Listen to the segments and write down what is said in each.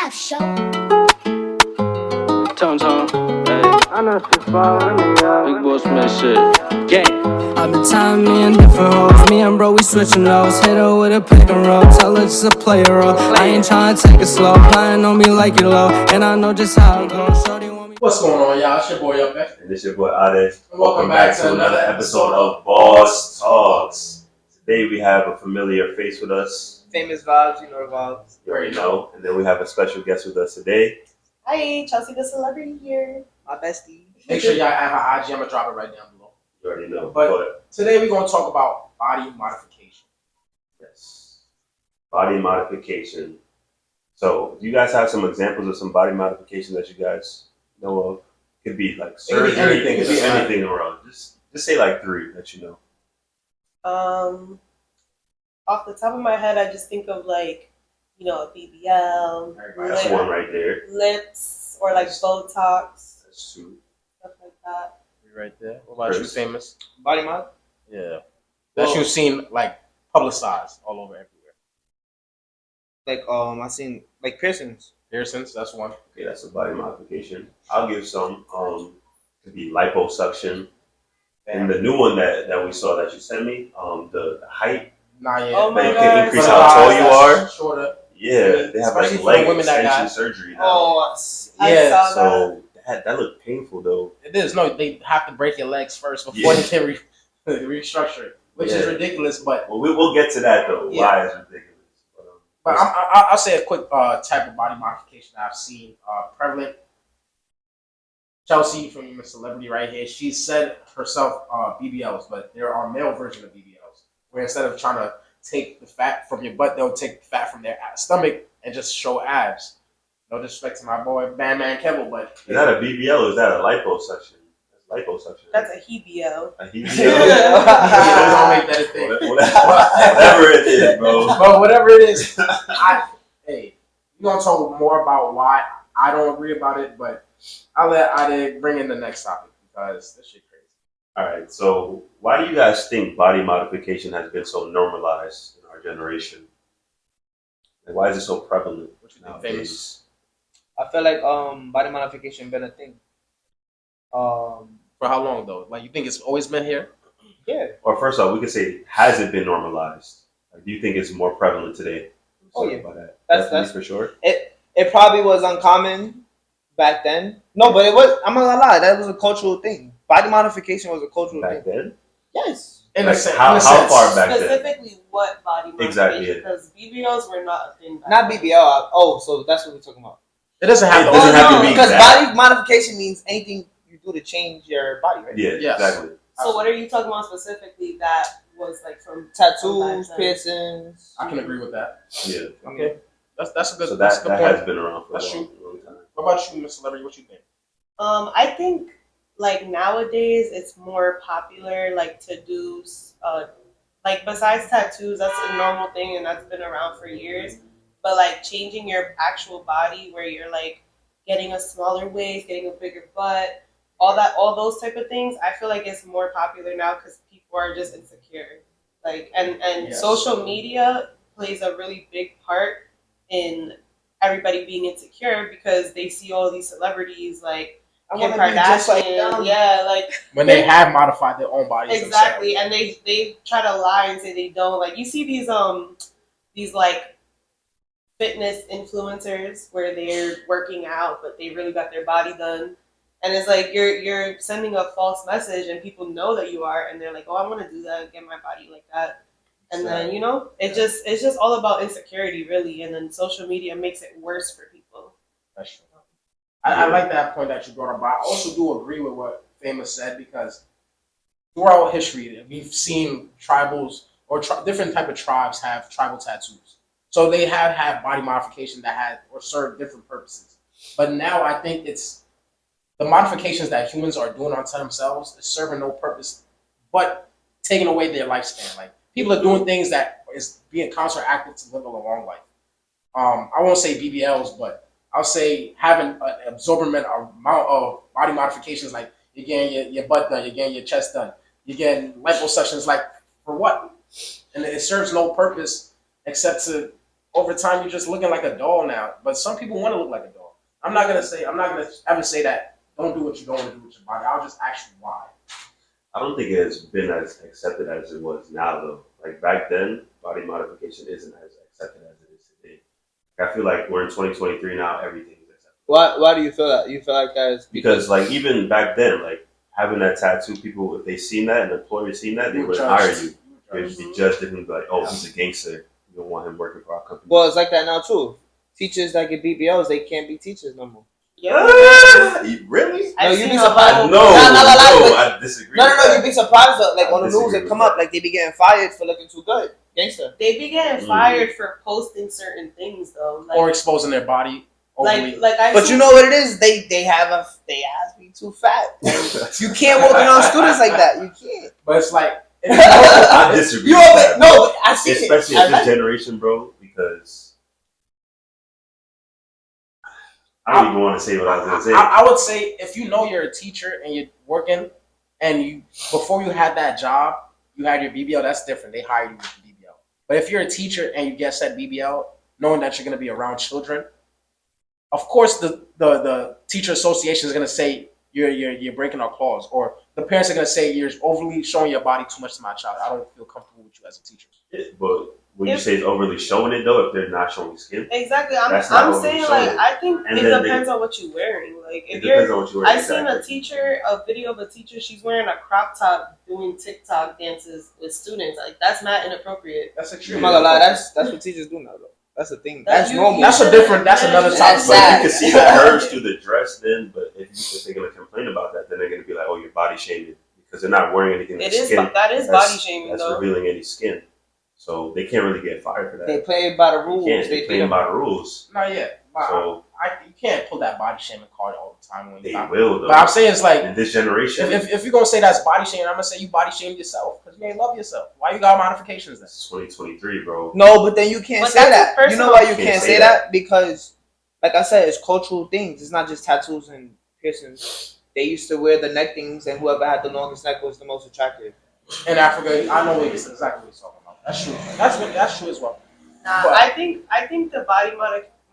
F show. Tone, hey. I know she's following me up. Big Boy Smith shit. Yeah. I've been telling me in different hoes. Me and bro, we switching roles. Hit her with a pick and roll. Tell her just to play a role. I ain't trying to take it slow. Playing on me like it low. And I know just how it goes. Shorty want me. What's going on, y'all? It's your boy Up there. And this your boy Ade. Welcome back to another episode of Boss Talks. Today we have a familiar face with us. Famous vibes, you know the vibes. You already know. And then we have a special guest with us today. Hi, Chelsea the celebrity here. My bestie. Make sure y'all add her IG. I'm gonna drop it right down below. You already know. But today we're gonna talk about body modification. Yes. Body modification. So, do you guys have some examples of some body modification that you guys know of? Could be like surgery, anything. Could be anything around. Just say like 3 that you know. Off the top of my head, I just think of like, a BBL, That's one right there. lips, or like Botox, That's 2. stuff like that. You right there. What about Chris? you, Famous? Body mod? Yeah. That you've seen like publicized all over everywhere. Like I seen like piercings. Piercings, that's one. Okay, that's a body modification. I'll give some. Could be liposuction. And the new one that we saw that you sent me, the height. Not yet. Oh my That God. can increase For how the tall guys you that's are. Shorter. Yeah, they have Especially like for leg women that extension got- surgery now. Oh, I Yeah. saw So that looked painful though. It is. No, they have to break your legs first before Yeah. they can restructure it, which is Yeah. ridiculous. But Well, we'll get to that though. Yeah. Why is ridiculous? But I'll say a quick type of body modification I've seen prevalent. Chelsea from Miss Celebrity right here. She said herself BBLs, but there are male version of BBLs where instead of trying to take the fat from your butt, they'll take the fat from their stomach and just show abs. No disrespect to my boy Bandman Kevin, but is that a BBL or is that a liposuction? That's liposuction. That's a HBL. a BBL. yeah, don't make that a thing. Whatever it is, bro. But whatever it is, hey, we're gonna talk more about why I don't agree about it, but I'll let Ade bring in the next topic because this shit crazy. All right. So, why do you guys think body modification has been so normalized in our generation? Like, why is it so prevalent What you think, nowadays? Famous? I feel like body modification been a thing. For how long though? Like you think it's always been here? Yeah. Or first off, we could say, has it been normalized? Like, do you think it's more prevalent today? Oh, Sorry yeah. about that. That's Definitely for sure. It probably was uncommon back then. No, but it was. I'm not gonna lie. That was a cultural thing. Body modification was a cultural Back thing. then? Yes. In Like, a sense. how far back then? Specifically, what body modification? Exactly, yeah. Because BBLs were not a thing. Back Not then. BBL. Oh, so that's what we're talking about. It doesn't have It to. doesn't have to be Because exact. body modification means anything you do to change your body, right? Yeah, Yes. exactly. So what are you talking about specifically that was like from Tattoos, back then? piercings. I can agree with that. Yeah. I mean, Okay. That's a good. So that's a that good point. has been around for That's a long time. What about you, Miss Celebrity? What you think? I think like nowadays it's more popular like to do like besides tattoos, that's a normal thing and that's been around for years. But like changing your actual body where you're like getting a smaller waist, getting a bigger butt, all those type of things, I feel like it's more popular now because people are just insecure. Like and Yes. social media plays a really big part in everybody being insecure because they see all these celebrities like I Kim want to be just like Kardashian, them. yeah, like When they have modified their own bodies exactly, themselves. and they try to lie and say they don't. Like you see these like fitness influencers where they're working out, but they really got their body done, and it's like you're sending a false message, and people know that you are, and they're like, oh, I want to do that, get my body like that, and then it's just all about insecurity, really, and then social media makes it worse for people. That's true. I like that point that you brought up, but I also do agree with what Famous said because throughout history, we've seen tribals or different type of tribes have tribal tattoos. So they have had body modification that had or served different purposes. But now I think it's the modifications that humans are doing onto themselves is serving no purpose but taking away their lifespan. Like people are doing things that is being counteracted to live a long life. I won't say BBLs, but I'll say having an absorbent amount of body modifications, like you're getting your butt done, you're getting your chest done, you're getting liposuctions, like for what? And it serves no purpose except to over time you're just looking like a doll now. But some people want to look like a doll. I'm not gonna ever say that don't do what you don't want to do with your body. I'll just ask you why. I don't think it has been as accepted as it was now, though. Like back then, body modification isn't as accepted as it is today. I feel like we're in 2023 now. Everything is accepted. Why do you feel that? You feel like that is Because like even back then, like having that tattoo, people if they seen that and the employer seen that, they would hire you. They would be judged and be like, oh, he's a gangster. You don't want him working for our company. Well, it's like that now too. Teachers that get BBLs, they can't be teachers no more. Really? No, you'd be surprised. No, I disagree. No, you'd be surprised though. Like on the news, they come up like they be getting fired for looking too good. Gangster. They be getting fired for posting certain things though, like, or exposing their body. Overly. But you know what it is? They have me too fat. You can't work around students like that. You can't. But it's like I disagree. No, I see it. Especially at this generation, bro, because I don't even want to say what I was gonna say. I would say if you know you're a teacher and you're working, and you before you had that job, you had your BBL. That's different. They hired you with the BBL. But if you're a teacher and you get said BBL, knowing that you're going to be around children, of course the teacher association is going to say you're breaking our clause, or the parents are going to say you're overly showing your body too much to my child. I don't feel comfortable with you as a teacher. But when you say it's overly showing it, though, if they're not showing skin, exactly. I'm saying like I think it depends on what you're wearing. Like if you're, I seen a video of a teacher. She's wearing a crop top doing TikTok dances with students. Like that's not inappropriate. That's extreme. I'm not gonna lie. That's what teachers do now, though. That's the thing. That's normal. That's another topic. But you can see the curves through the dress then. But if they're gonna complain about that, then they're gonna be like, oh, you're body shaming because they're not wearing anything. That is body shaming. That's though. revealing any skin. So they can't really get fired for that. They play by the rules. They play by the rules. Not yet. So you can't pull that body shaming card all the time. When they will, though. But I'm saying it's like in this generation. If you're gonna say that's body shaming, I'm gonna say you body shamed yourself because you ain't love yourself. Why you got modifications then? It's 2023, bro. No, but then you can't say that. You know why you can't say that? Because, like I said, it's cultural things. It's not just tattoos and piercings. They used to wear the neck things, and whoever had the longest neck was the most attractive. In Africa, I know exactly what you're talking about. That's true. That's true as well. Nah, but I think the body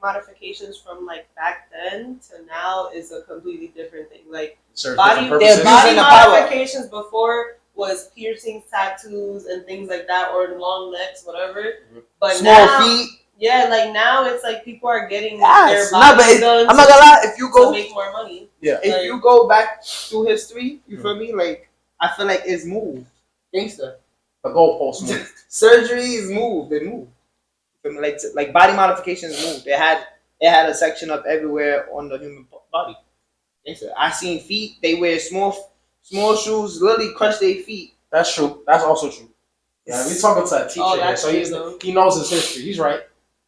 modifications from like back then to now is a completely different thing. Like body modifications before was piercings, tattoos, and things like that, or long necks, whatever. Mm-hmm. But small feet. Yeah, like now it's like people are getting their body done. I'm not gonna lie. If you go to make more money, if you go back through history, you feel me? Like I feel like it's moved. Gangster. The goalpost moved. Surgeries moved. They moved. Like body modifications moved. It had a section up everywhere on the human body. Gangster. I seen feet. They wear small shoes. Literally crush their feet. That's true. That's also true. Yeah, we talking to a teacher, so he knows his history. He's right.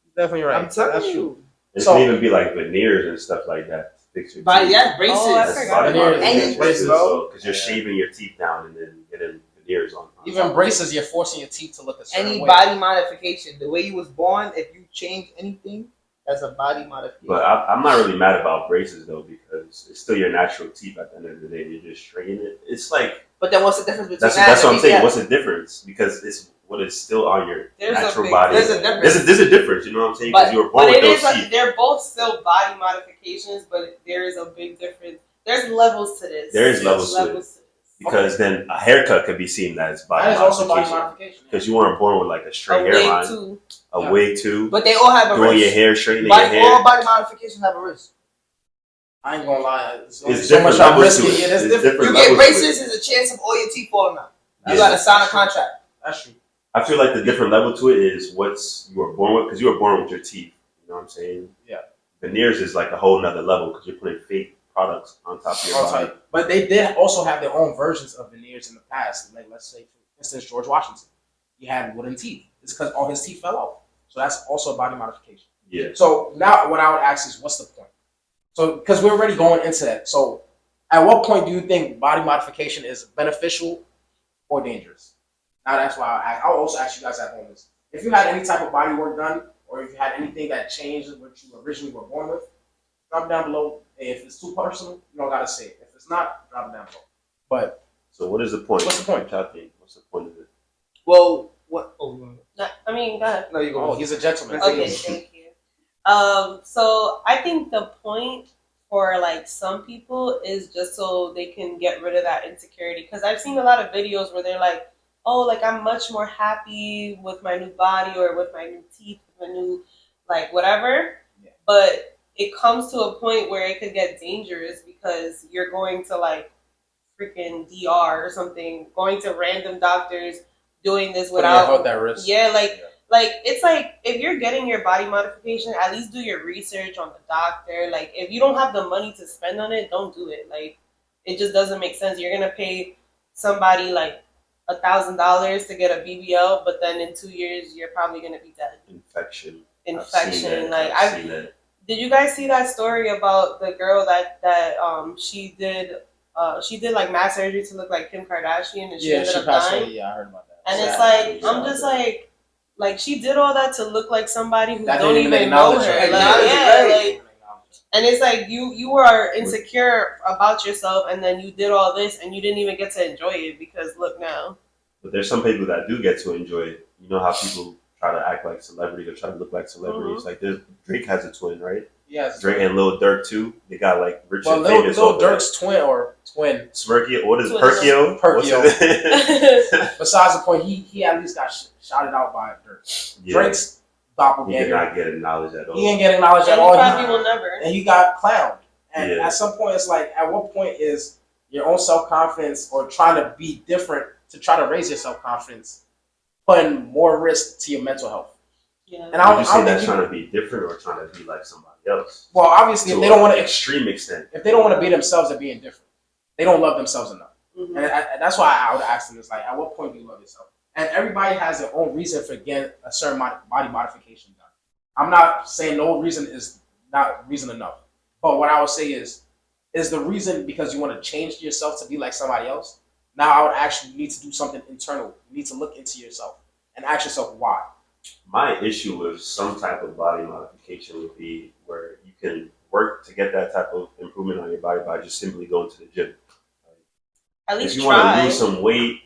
He's definitely right. I'm telling you. It can even be like veneers and stuff like that. Fix your teeth. Yeah, braces. Braces, because you're shaving your teeth down and then getting veneers on. Even braces, you're forcing your teeth to look a certain way. Any body modification, the way you was born, if you change anything, that's a body modification. But I'm not really mad about braces though, because it's still your natural teeth at the end of the day. You're just straightening it. It's like. But then what's the difference between that's what I'm saying. What's the difference? Because it's what is still on your natural body. There's a difference. There's a difference. You know what I'm saying? Because you were born with those teeth. They're both still body modifications, but there is a big difference. There's levels to this. There is levels to it. Because then a haircut could be seen as body modification. Because you weren't born with like a straight hairline. A wig too. But they all have a risk. Doing your hair, straightening your hair. All body modifications have a risk. I ain't gonna lie. It's different levels to it. It's different. You get braces, there's a chance of all your teeth falling out. You gotta sign a contract. That's true. I feel like the different level to it is what you were born with, because you were born with your teeth. You know what I'm saying? Yeah. Veneers is like a whole nother level because you're putting fake products on top of your body. But they did also have their own versions of veneers in the past. Like let's say, for instance, George Washington, he had wooden teeth. It's because all his teeth fell off. So that's also a body modification. Yeah. So now what I would ask is, what's the point? So because we're already going into that. So at what point do you think body modification is beneficial or dangerous? Now that's why I'll also ask you guys at home this. If you had any type of body work done, or if you had anything that changed what you originally were born with, drop it down below. If it's too personal, you don't gotta say it. If it's not, drop it down below. But so what is the point? What's the point? What's the point of it? Well, what? Oh, I mean, go ahead. No, you go. Oh, he's a gentleman. Okay, thank you. So I think the point for like some people is just so they can get rid of that insecurity. Because I've seen a lot of videos where they're like, "Oh, like I'm much more happy with my new body or with my new teeth, with my new like whatever." Yeah. But it comes to a point where it could get dangerous because you're going to like freaking DR or something, going to random doctors, doing this Putting your without health at risk. yeah, like it's like if you're getting your body modification, at least do your research on the doctor. Like if you don't have the money to spend on it, don't do it. Like it just doesn't make sense. You're gonna pay somebody like $1,000 to get a BBL, but then in 2 years you're probably gonna be dead. Infection. Infection. I've seen that. Did you guys see that story about the girl that she did like mass surgery to look like Kim Kardashian and she ended up passed dying? away. Yeah, I heard about that. And it's Sad. like I'm just like she did all that to look like somebody who That don't didn't even know her. acknowledge her. And it's like you are insecure about yourself, and then you did all this, and you didn't even get to enjoy it because look now. But there's some people that do get to enjoy it. You know how people try to act like celebrities or try to look like celebrities. Like Drake has a twin, right? Yes. Drake and Lil Durk too. They got like rich Well, and famous. Lil Durk's twin. Smirky. What is Twin. Perkio? Perkio. What's his- Besides the point, he at least got shouted out by Durk. Yeah. Drake's He did doppelganger. not get acknowledged at all. He ain't getting acknowledged And at he all. probably will never. And he got clowned. And Yeah. at some point, it's like, at what point is your own self confidence or trying to be different to try to raise your self confidence putting more risk to your mental health? Yeah. And I Would don't you say that's think trying to be different or trying to be like somebody else? well, obviously, if To they don't want an to, extreme extent. if they don't want to be themselves, they're being different. They don't love themselves enough. Mhm. And that's why I would ask them, is like, at what point do you love yourself? And everybody has their own reason for getting a certain body modification done. I'm not saying no reason is not reason enough. But what I would say is the reason because you want to change yourself to be like somebody else? Now I would actually need to do something internal. You need to look into yourself and ask yourself why. My issue with some type of body modification would be where you can work to get that type of improvement on your body by just simply going to the gym. At least if you want to try. lose some weight,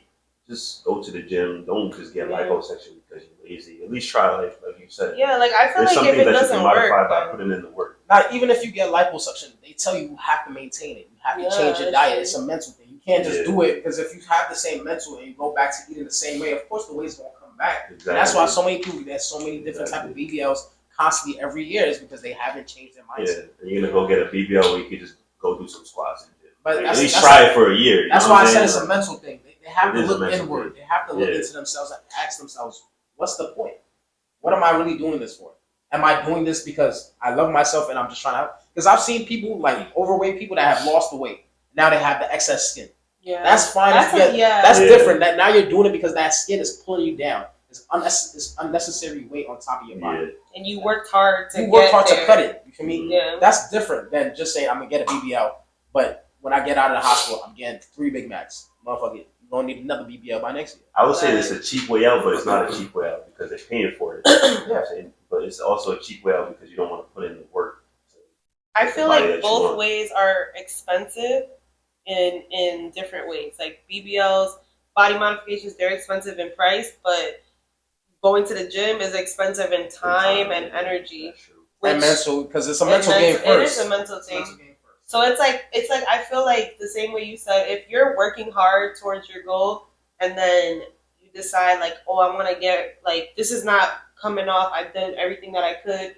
just go to the gym. Don't just get liposuction because you're lazy. At least try, like you said. Yeah, like I feel There's like something if it that you doesn't can modify work, by then- putting in the work. Now, even if you get liposuction, they tell you have to maintain it. You have to change your that's diet. true. It's a mental thing. You can't just Yeah. do it because if you have the same mental and you go back to eating the same way, of course the weight's gonna come back. Exactly. And that's why so many people there's so many different type of BBLs constantly every year is because they haven't changed their Yeah, mindset. and you're gonna go get a BBL where you can just go do some squats and gym. But Like, that's- at least that's- try it for a year. That's you know why I what I'm said it's saying? a mental thing. They have It to is a look mental inward. thing. They have to look Yeah. into themselves and ask themselves, what's the point? What am I really doing this for? Am I doing this because I love myself and I'm just trying to help? Because I've seen people, like overweight people that have lost the weight. Now they have the excess skin. Yeah. That's fine. That's That's, that's Yeah. different. That now you're doing it because that skin is pulling you down. It's unnecessary weight on top of your body. Yeah. And you worked hard to You work get hard there. to cut it. You feel me? Yeah. That's different than just saying I'm gonna get a BBL, but when I get out of the hospital, I'm getting 3 Big Macs. Motherfucker, you're gonna need another BBL by next year. I would say it's a cheap way out, but it's not a cheap way out because they're paying for it. You know what I'm saying? But it's also a cheap way out because you don't want to put in the work. I feel Body that like you both want. ways are expensive in different ways. Like BBLs, body modifications, they're expensive in price, but going to the gym is expensive in time and energy. That's true. And which- mental, because it's a and mental game It first. is a mental It's a thing. mental game first. So it's like I feel like the same way you said, if you're working hard towards your goal and then you decide like, oh, I want to get like this is not coming off. I've done everything that I could.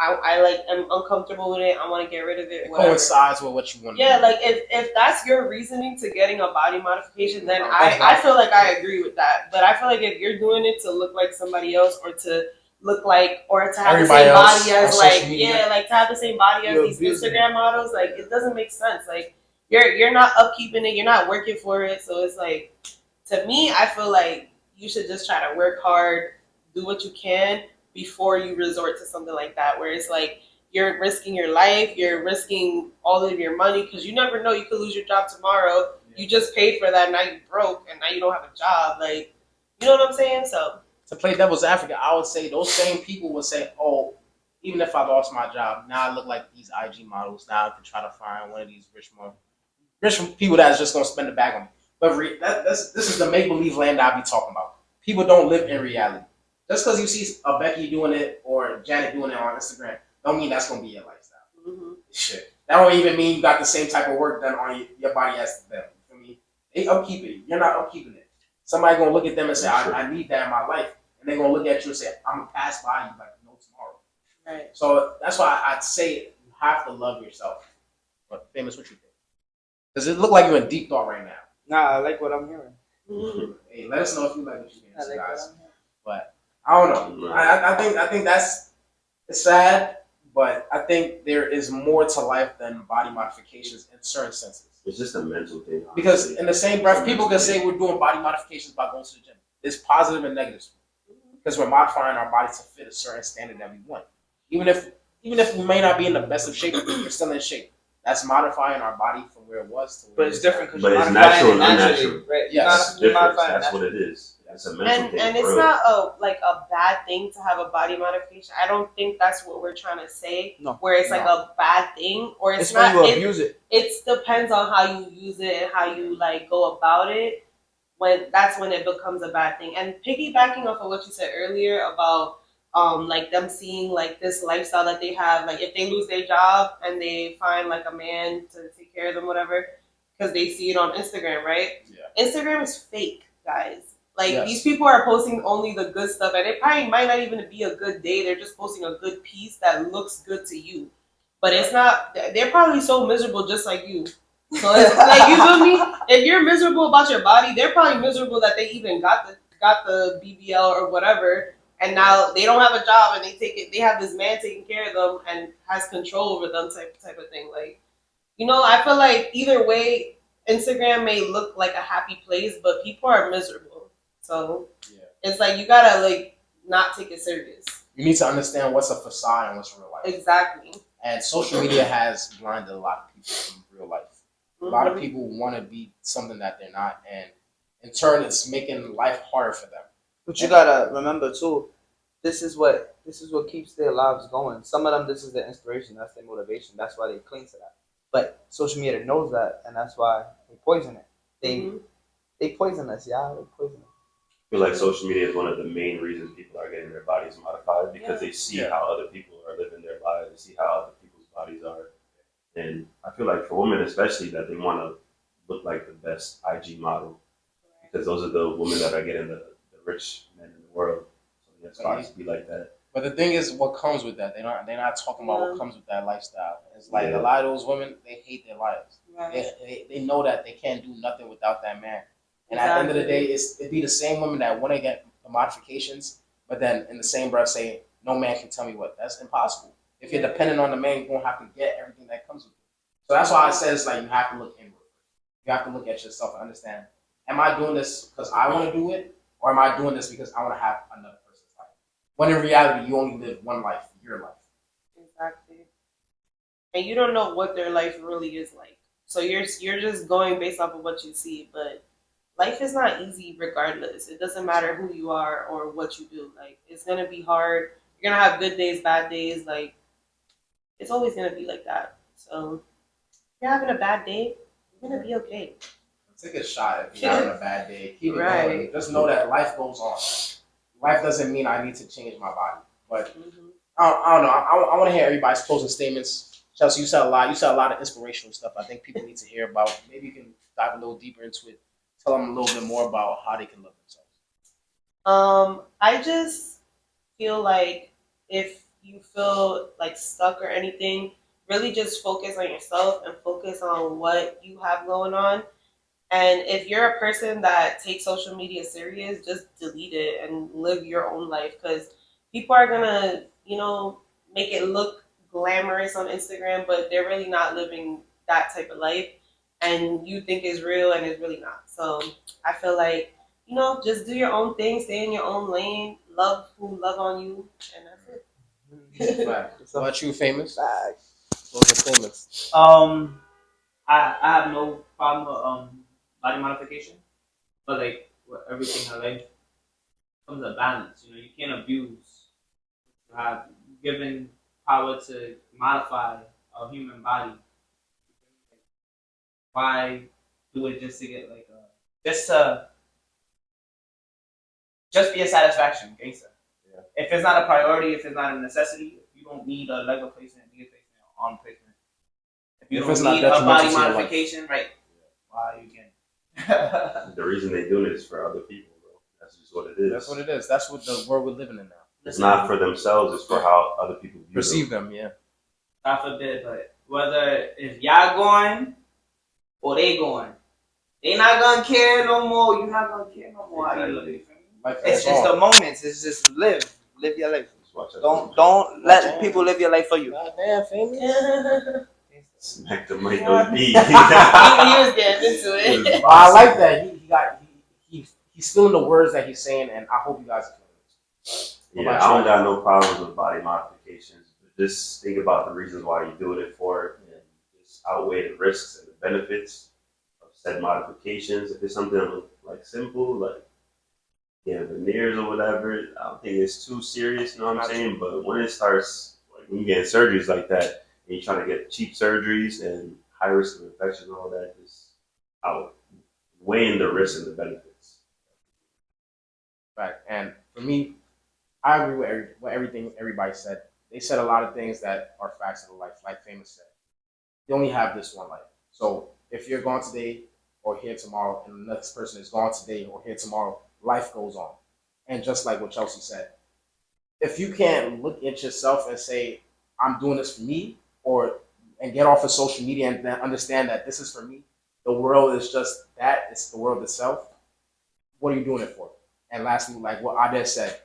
I like am uncomfortable with it. I want to get rid of it. It Whatever. coincides with what you want to Yeah, do. like if that's your reasoning to getting a body modification, then I feel like I agree with that. But I feel like if you're doing it to look like somebody else or to look like or to have Everybody the same else body on as social like media. like to have the same body as You're these abusing Instagram models, like it doesn't make sense. Like you're not upkeeping it, you're not working for it. So it's like to me, I feel like you should just try to work hard, do what you can before you resort to something like that, where it's like you're risking your life, you're risking all of your money because you never know, you could lose your job tomorrow. You just paid for that, now you broke, and now you don't have a job. Like, you know what I'm saying? So To play devil's advocate, I would say those same people would say, oh, even if I lost my job, now I look like these IG models. Now I can try to find one of these rich people that's just going to spend the bag on me. But this is the make-believe land I be talking about. People don't live in reality. Just because you see a Becky doing it or Janet doing it on Instagram, don't mean that's gonna be your lifestyle. Mm-hmm. Shit. That don't even mean you got the same type of work done on your body as them. You feel me? They upkeeping it. You're not upkeeping it. Somebody gonna look at them and say, I need that in my life. And they're gonna look at you and say, I'm gonna pass by you like no tomorrow. Right. So that's why I'd say you have to love yourself. But Famous, what you think? Because it look like you're in deep thought right now. Nah, I like what I'm hearing. Mm-hmm. Hey, let us know if you like what you hear, I like guys. what I'm hearing. But I don't know. I think that's it's sad, but I think there is more to life than body modifications in certain senses. It's just a mental thing. Honestly. Because in the same breath, people can say we're doing body modifications by going to the gym. There's positive and negatives. Because we're modifying our body to fit a certain standard that we want. Even if we may not be in the best of shape, we're still in shape. That's modifying our body from where it was to where But it's different because But you're it's modifying natural it and naturally. unnatural. Right? Yes. You're Difference. modifying That's it what it is. It's a mental thing. And for it's real. not a bad thing to have a body modification. I don't think that's what we're trying to say. No. Where it's like a bad thing, or it's when not. you abuse it. It depends on how you use it and how you like go about it. That's when it becomes a bad thing. And piggybacking off of what you said earlier about like them seeing like this lifestyle that they have, like if they lose their job and they find like a man to take care of them, whatever, because they see it on Instagram, right? Yeah. Instagram is fake, guys. Like Yes. these people are posting only the good stuff, and it probably might not even be a good day. They're just posting a good piece that looks good to you, but it's not. They're probably so miserable, just like you. So it's like, you feel me? If you're miserable about your body, they're probably miserable that they even got the BBL or whatever, and now they don't have a job and they have this man taking care of them and has control over them type of thing. Like, I feel like either way, Instagram may look like a happy place, but people are miserable. So it's like you gotta like not take it serious. You need to understand what's a facade and what's real life. Exactly. And social media has blinded a lot of people from real life. A lot of people want to be something that they're not, and in turn, it's making life harder for them. But you gotta remember too, this is what keeps their lives going. Some of them, this is their inspiration. That's their motivation. That's why they cling to that. But social media knows that, and that's why they poison it. They poison us, yeah. They poison us. I feel like social media is one of the main reasons people are getting their bodies modified because they see how other people are living their lives, they see how other people's bodies are. And I feel like for women especially that they want to look like the best IG model because those are the women that are getting the rich men in the world. So they aspire to be like that. But the thing is, what comes with that? They're not talking about what comes with that lifestyle. It's like a lot of those women, they hate their lives. Right. They know that they can't do nothing without that man. And at the end of the day, it'd be the same women that want to get the modifications, but then in the same breath say, no man can tell me what. That's impossible. If you're dependent on the man, you're going to have to get everything that comes with it. So that's why I said it's like you have to look inward. You have to look at yourself and understand, am I doing this because I want to do it? Or am I doing this because I want to have another person's life? When in reality, you only live one life, your life. Exactly. And you don't know what their life really is like. So you're just going based off of what you see, but life is not easy regardless. It doesn't matter who you are or what you do. Like, it's gonna be hard. You're gonna have good days, bad days. Like, it's always gonna be like that. So if you're having a bad day, you're gonna be okay. Take a shot if you're having a bad day. Keep it going. Just know that life goes on. Life doesn't mean I need to change my body. But I don't know. I want to hear everybody's closing statements. Chelsea, you said a lot. You said a lot of inspirational stuff. I think people need to hear about. Maybe you can dive a little deeper into it. Tell them a little bit more about how they can love themselves. I just feel like if you feel like stuck or anything, really just focus on yourself and focus on what you have going on. And if you're a person that takes social media serious, just delete it and live your own life, because people are gonna, make it look glamorous on Instagram, but they're really not living that type of life, and you think it's real and it's really not. So I feel like, just do your own thing, stay in your own lane, love who love on you, and that's it. Right. What about you, Famous? Facts. Those are famous. I have no problem with body modification, but like with everything in life comes a balance. You can't abuse. You have given power to modify a human body. Why do it just to get just be a satisfaction, gangster? If it's not a priority, if it's not a necessity, if you don't need a leg replacement, knee replacement, arm replacement, if you If don't it's not need a detrimental body to your life. modification, right? Why are you getting? The reason they do it is for other people, bro. That's just what it is. That's what it is. That's what the world we're living in now. It's not for themselves. It's for how other people view Perceive them, yeah. God forbid, but whether if y'all going or they going, they not gonna care no more. You're not gonna care no more how you look. Like, It's just the moments. It's just live your life. Just watch that. Don't let people live your life for you. Goddamn, famous. Smack the mic on me. He was getting into it. I like that. He's feeling the words that he's saying, and I hope you guys are feeling it. Yeah, I don't got no problems with body modifications. But just think about the reasons why you're doing it for, and just outweigh the risks and the benefits of said modifications. If it's something like simple, like veneers or whatever, I don't think it's too serious. You know what I'm saying? But when it starts, like when you get surgeries like that, and you're trying to get cheap surgeries and high risk of infection and all that, just outweighing the risks and the benefits. Right. And for me, I agree with everything everybody said. They said a lot of things that are facts of life, like Famous said. You only have this one life. So if you're gone today or here tomorrow, and the next person is gone today or here tomorrow, life goes on. And just like what Chelsea said, if you can't look at yourself and say, I'm doing this for me, and get off of social media and then understand that this is for me, the world is just that, it's the world itself, what are you doing it for? And lastly, like what Ade said,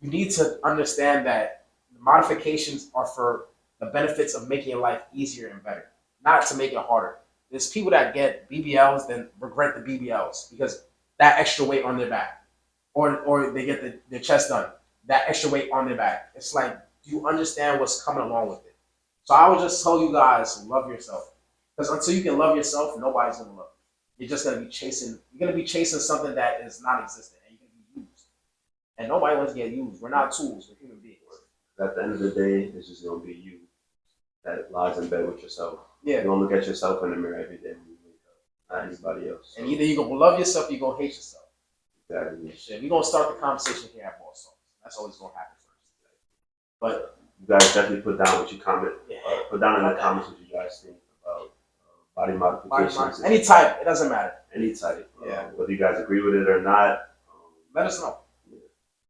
you need to understand that the modifications are for the benefits of making your life easier and better, not to make it harder. There's people that get BBLs then regret the BBLs because that extra weight on their back, or they get their chest done, that extra weight on their back. It's like, do you understand what's coming along with it? So I would just tell you guys, love yourself, because until you can love yourself, nobody's gonna love you. You're just gonna be chasing. You're gonna be chasing something that is non-existent, and you're gonna be used. And nobody wants to get used. We're not tools. We're human beings. At the end of the day, it's just gonna be you that lies in bed with yourself. Yeah. You're gonna look at yourself in the mirror every day when you wake up, not anybody else. And either you're gonna love yourself, or you're gonna hate yourself. Exactly. Shit, we're gonna start the conversation here at Boss Talks. That's always gonna happen first. But you guys definitely put down what you comment. Yeah. Put down in the comments what you guys think about body modifications. any type, it doesn't matter. Any type. Yeah. Whether you guys agree with it or not. Let us know. Yeah.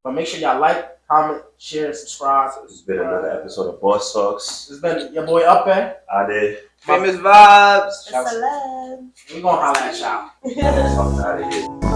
But make sure y'all like, comment, share, subscribe. This has been another episode of Boss Talks. This has been your boy Uppe. Ade. Famous vibes. Salam. We gonna holla at y'all. Fuck out of here.